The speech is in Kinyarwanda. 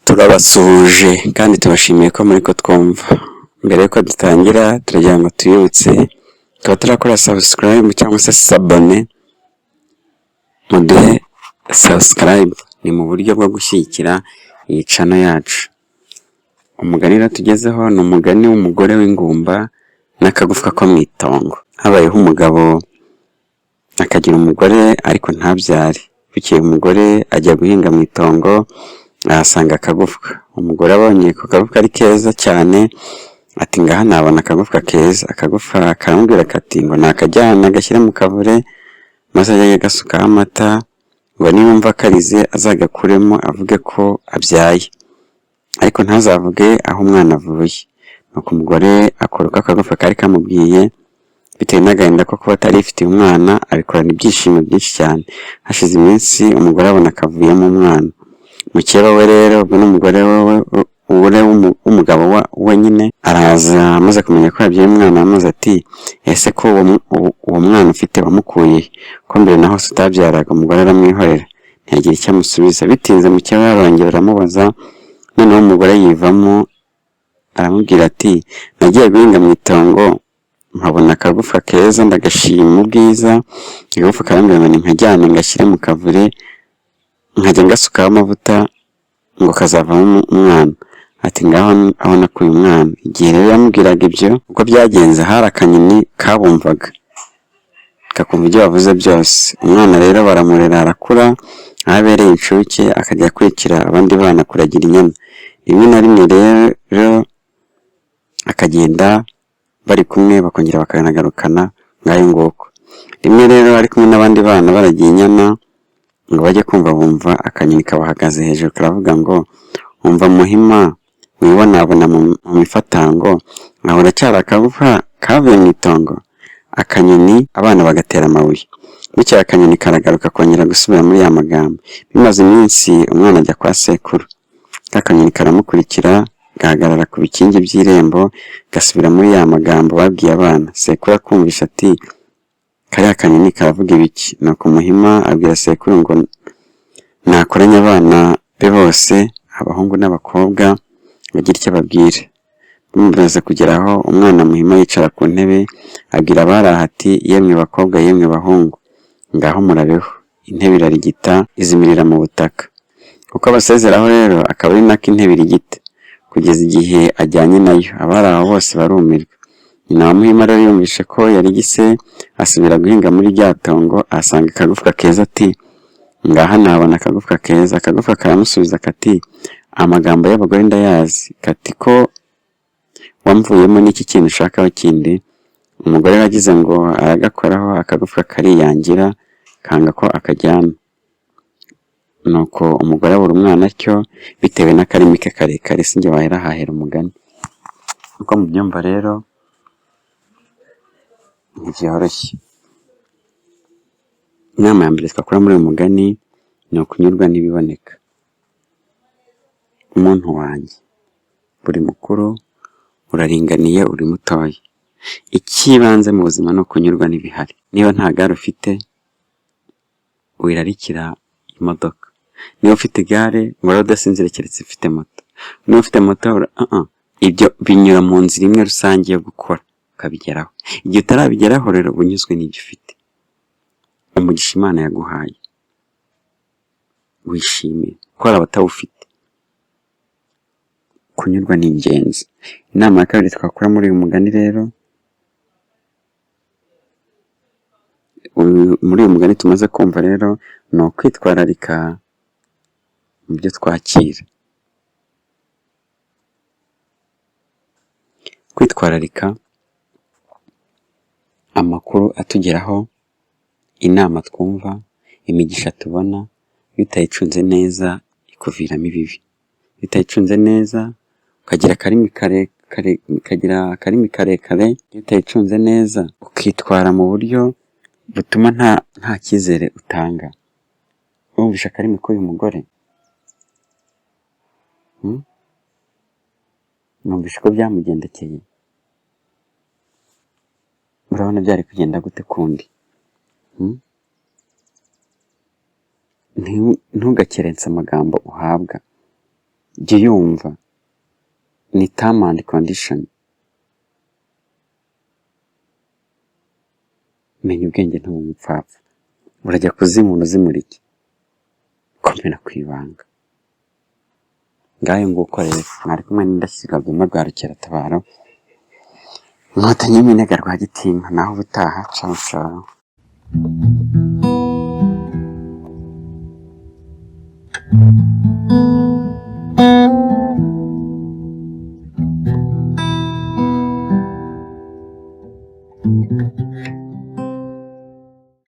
Turabasuhuje kandi tubashimiye ko muri ko twumva. Mbere yuko dutangira turagira ngo tuyibutse tuba turakora subscribe cyangwa se sabone, muduhe subscribe, ni mu buryo bwo gushyigikira iyi channel yacu. Umugani rero tugezeho ni umugani w'umugore w'ingumba n'akagufwa ko mu itongo. Habayeho umugabo akagira umugore ariko ntabyare. Bukeye umugore ajya guhinga mu itongo ahasanga akagufwa. Umugore abonye ko kagufwa ari keza cyane ati ngaha nabona akagufwa keza. Akagufwa karamubwira kati ngo nakajyana agashyire mu kavure maze ajye gasukaho amata ngo niyumva karize azagakuremo avuge ko abyaye, ariko ntazavuge aho umwana avuye. Nuko umugore akora uko akagufwa kari kamubwiye, bitewe n'agahinda ko kuba atari ifitiye umwana abikorana ibyishimo byinshi cyane. Hashize iminsi umugore abona akavuyemo umwana. Mukeba we rero ubwo n'umugore we w'umugabo we nyine araza amaze kumenya ko yabyaye umwana, amaze ati ese ko uwo mwana ufite wamukuye ko mbere naho utabyaraga? Umugore aramwihorera ntiyagira icyo amusubiza. Bitinze mukeba yarongera aramubaza, noneho umugore yivamo aramubwira ati nagiye guhinga mu itongo nkabona akagufwa keza ndagashima ubwiza, akagufwa karambwira ngo nkajyane ngashyire mu kavure nkajya ngasukaho amavuta ngo kazavamo umwana. Ati ngaho aho nakuye umwana. Igihe rero yamubwiraga ibyo uko byagenze, hari akanyoni kabumvaga kakumva ibyo bavuze byose. Umwana rero baramurera arakura, aho abereye inshuke akajya akurikira abandi bana kuragira inyana. Rimwe na rimwe rero akagenda bari kumwe bakongera bakanagarukana ngayo nguko. Rimwe rero ari kumwe n'abandi bana baragiye inyana ngo bajye kumva, bumva akanyoni kabahagaze hejuru karavuga ngo umva muhima wibonabona mu mifatango nkaho uracyari akagufwa kavuye mu itongo. Akanyoni abana bagatera amabuye. Bukeye akanyoni karagaruka kongera gusubira muri ya magambo. Bimaze iminsi umwana ajya kwa sekuru. Akanyoni karamukurikira gahagarara ku bikingi by'irembo gasubira muri ya magambo babwiye abana. Sekuru akumvisha ati kariya kanyoni karavuga ibiki? Nuko muhima abwira sekuru ngo nakoranye abana be bose, abahungu n'abakobwa, bagira icyo babwira. Bamaze kugeraho umwana muhima yicara ku ntebe abwira abari aho ati yemwe bakobwa, yemwe bahungu, ngaho murabeho. Intebe irarigita izimirira mu butaka. Uko abasezeraho rero akaba ari nako intebe irigita kugeza igihe ajyanye nayo. Abari aho bose barumirwa. Nyina wa muhima rero yumvishe ko yarigise asubira guhinga muri rya tongo, asanga akagufwa keza ati ngaha nabona akagufwa keza. Akagufwa karamusubiza kati amagambo y'abagore ndayazi, kati ko wamvuyemo n'iki kintu ushakaho kindi? Umugore yagize ngo aragakoraho akagufwa kariyangira kanga ko akajyana. Nuko umugore abura umwana atyo bitewe n'akarimi ke karekare. Sinjye wahera hahera umugani. Uko mubyumva rero ntibyoroshye. Inama ya mbere twakora muri uyu mugani ni ukunyurwa n'ibiboneka. Umuntu wanjye, buri mukuru uraringaniye, uri mutoya. Ikibanze mu buzima ni ukunyurwa n'ibihari. Niba nta gare ufite wirarikira imodoka. Niba ufite igare ngo udasinzire keretse ufite moto. Niba ufite moto ibyo binyura mu nzira imwe rusange yo gukora ukabigeraho. Igihe utarabigeraho rero unyuzwe n'ibyo ufite. Umugisha Imana yaguhaye wishimire ko hari abatawufite. Kunyurwa ni ingenzi. Inama ya kabiri twakora muri uyu mugani rero, muri uyu mugani tumaze kumva rero, ni ukwitwararika mu byo twakira. Kwitwararika amakuru atugeraho, inama twumva, imigisha tubona. Iyo utayicunze neza ikuviramo ibibi. Iyo utayicunze neza ukagira akarimi karekare, iyo utayicunze neza ukitwara mu buryo butuma nta cyizere utanga. Wumvisha akarimi k'uyu mugore? Numvisha ko byamugendekeye. Urabona byari kugenda gute kundi? Ntugakerense amagambo uhabwa. jya uyumva, ni term and condition. Menya ubwenge ntube umupfapfa, urajya kuzimura uzimura iki? Komera ku ibanga. Ngayo nguko rero, mwari kumwe n'Indashyikirwa Rwema rwa Rukeratabaro, Inkotanyi y'Iminega Rwagitima, naho ubutaha, ciao ciao.